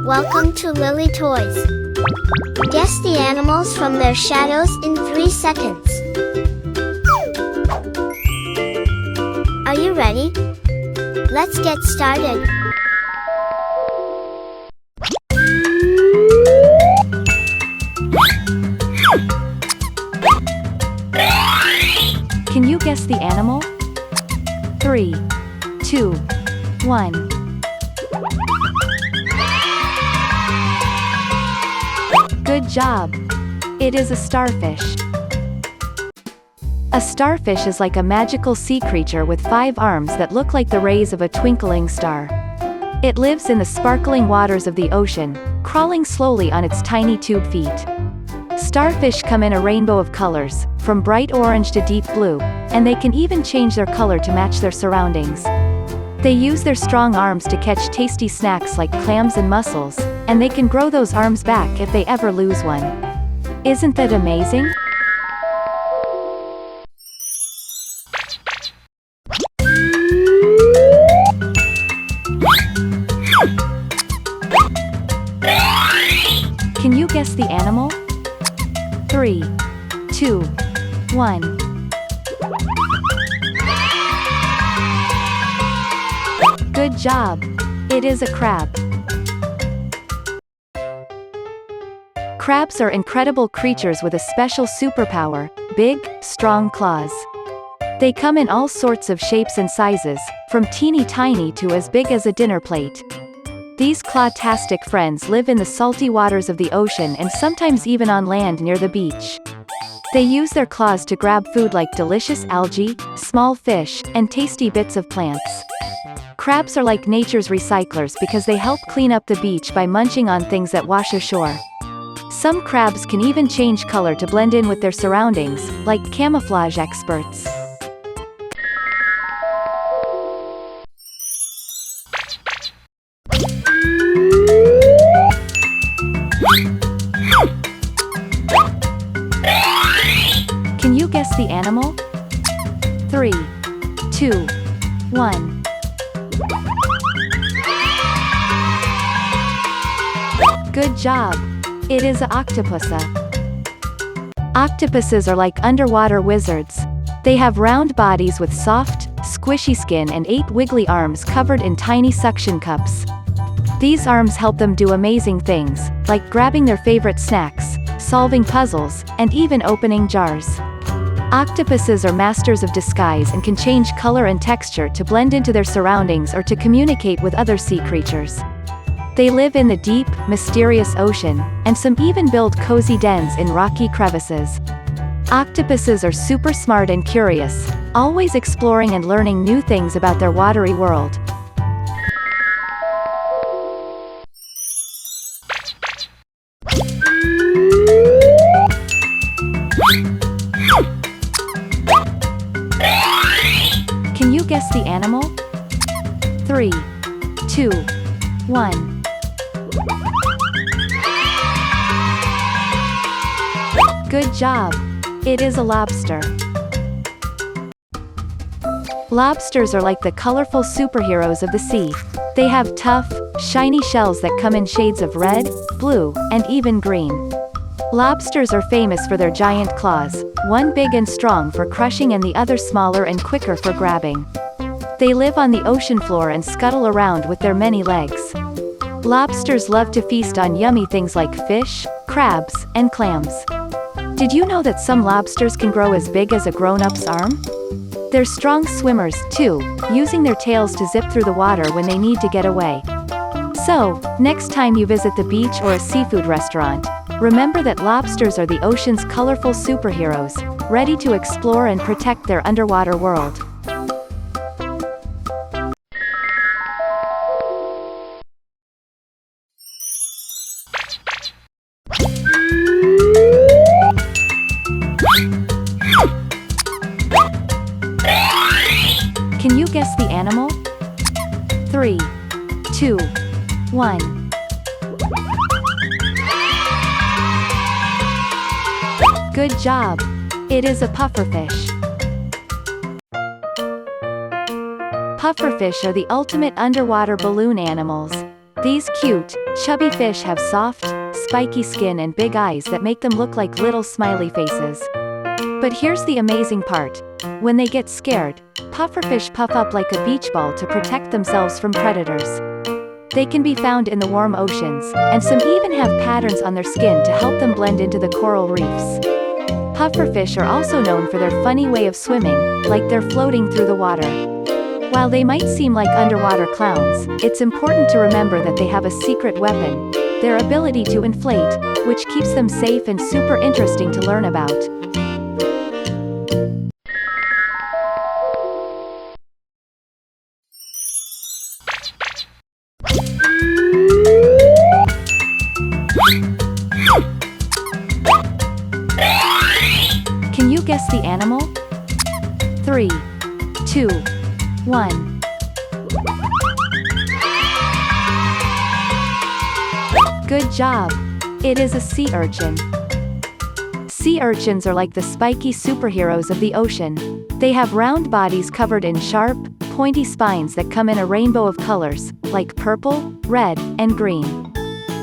Welcome to Lily Toys. Guess the animals from their shadows in 3 seconds. Are you ready? Let's get started. Can you guess the animal? 3, 2, 1. Good job! It is a starfish. A starfish is like a magical sea creature with 5 arms that look like the rays of a twinkling star. It lives in the sparkling waters of the ocean, crawling slowly on its tiny tube feet. Starfish come in a rainbow of colors, from bright orange to deep blue, and they can even change their color to match their surroundings. They use their strong arms to catch tasty snacks like clams and mussels, and they can grow those arms back if they ever lose one. Isn't that amazing? Can you guess the animal? 3, 2, 1. Good job! It is a crab. Crabs are incredible creatures with a special superpower: big, strong claws. They come in all sorts of shapes and sizes, from teeny tiny to as big as a dinner plate. These claw-tastic friends live in the salty waters of the ocean and sometimes even on land near the beach. They use their claws to grab food like delicious algae, small fish, and tasty bits of plants. Crabs are like nature's recyclers because they help clean up the beach by munching on things that wash ashore. Some crabs can even change color to blend in with their surroundings, like camouflage experts. Can you guess the animal? 3, 2, 1. Good job! It is an octopus. Octopuses are like underwater wizards. They have round bodies with soft, squishy skin and 8 wiggly arms covered in tiny suction cups. These arms help them do amazing things, like grabbing their favorite snacks, solving puzzles, and even opening jars. Octopuses are masters of disguise and can change color and texture to blend into their surroundings or to communicate with other sea creatures. They live in the deep, mysterious ocean, and some even build cozy dens in rocky crevices. Octopuses are super smart and curious, always exploring and learning new things about their watery world. Can you guess the animal? 3, 2, 1. Good job! It is a lobster. Lobsters are like the colorful superheroes of the sea. They have tough, shiny shells that come in shades of red, blue, and even green. Lobsters are famous for their giant claws, one big and strong for crushing and the other smaller and quicker for grabbing. They live on the ocean floor and scuttle around with their many legs. Lobsters love to feast on yummy things like fish, crabs, and clams. Did you know that some lobsters can grow as big as a grown-up's arm? They're strong swimmers, too, using their tails to zip through the water when they need to get away. So, next time you visit the beach or a seafood restaurant, remember that lobsters are the ocean's colorful superheroes, ready to explore and protect their underwater world. Can you guess the animal? 3, 2, 1. Good job! It is a pufferfish. Pufferfish are the ultimate underwater balloon animals. These cute, chubby fish have soft, spiky skin and big eyes that make them look like little smiley faces. But here's the amazing part. When they get scared, pufferfish puff up like a beach ball to protect themselves from predators. They can be found in the warm oceans, and some even have patterns on their skin to help them blend into the coral reefs. Pufferfish are also known for their funny way of swimming, like they're floating through the water. While they might seem like underwater clowns, it's important to remember that they have a secret weapon, their ability to inflate, which keeps them safe and super interesting to learn about. Can you guess the animal? 3, 2, 1. Good job! It is a sea urchin. Sea urchins are like the spiky superheroes of the ocean. They have round bodies covered in sharp, pointy spines that come in a rainbow of colors, like purple, red, and green.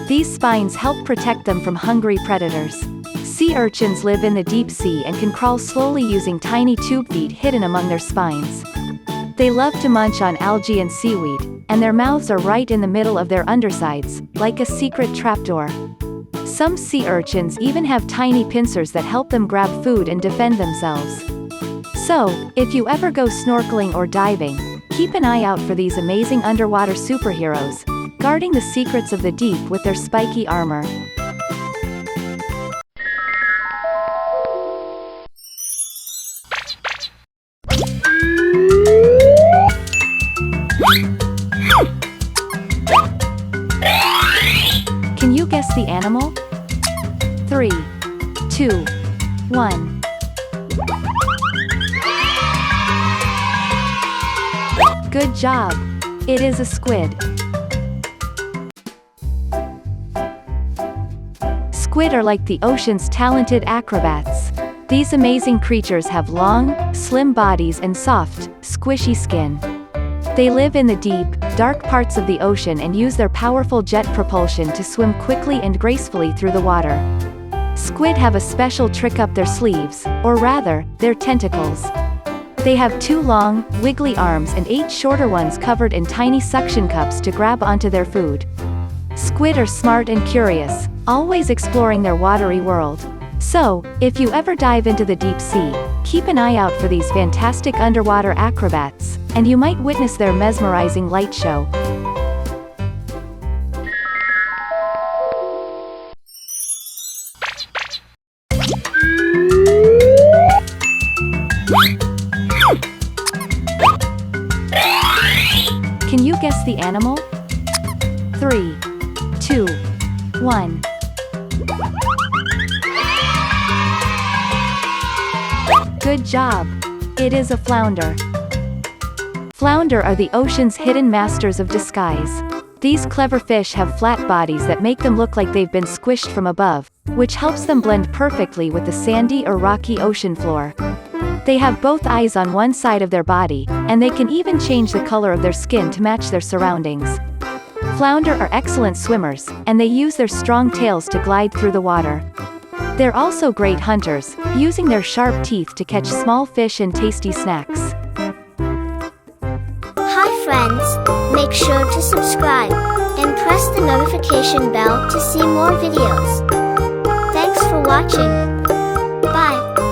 These spines help protect them from hungry predators. Sea urchins live in the deep sea and can crawl slowly using tiny tube feet hidden among their spines. They love to munch on algae and seaweed, and their mouths are right in the middle of their undersides, like a secret trapdoor. Some sea urchins even have tiny pincers that help them grab food and defend themselves. So, if you ever go snorkeling or diving, keep an eye out for these amazing underwater superheroes, guarding the secrets of the deep with their spiky armor. Can you guess the animal? 3, 2, 1. Good job! It is a squid. Squid are like the ocean's talented acrobats. These amazing creatures have long, slim bodies and soft, squishy skin. They live in the deep, dark parts of the ocean and use their powerful jet propulsion to swim quickly and gracefully through the water. Squid have a special trick up their sleeves, or rather, their tentacles. They have 2 long, wiggly arms and 8 shorter ones covered in tiny suction cups to grab onto their food. Squid are smart and curious, always exploring their watery world. So, if you ever dive into the deep sea, keep an eye out for these fantastic underwater acrobats, and you might witness their mesmerizing light show. Can you guess the animal? 3, 2, 1. Good job! It is a flounder. Flounder are the ocean's hidden masters of disguise. These clever fish have flat bodies that make them look like they've been squished from above, which helps them blend perfectly with the sandy or rocky ocean floor. They have both eyes on one side of their body, and they can even change the color of their skin to match their surroundings. Flounder are excellent swimmers, and they use their strong tails to glide through the water. They're also great hunters, using their sharp teeth to catch small fish and tasty snacks. Hi friends, make sure to subscribe and press the notification bell to see more videos.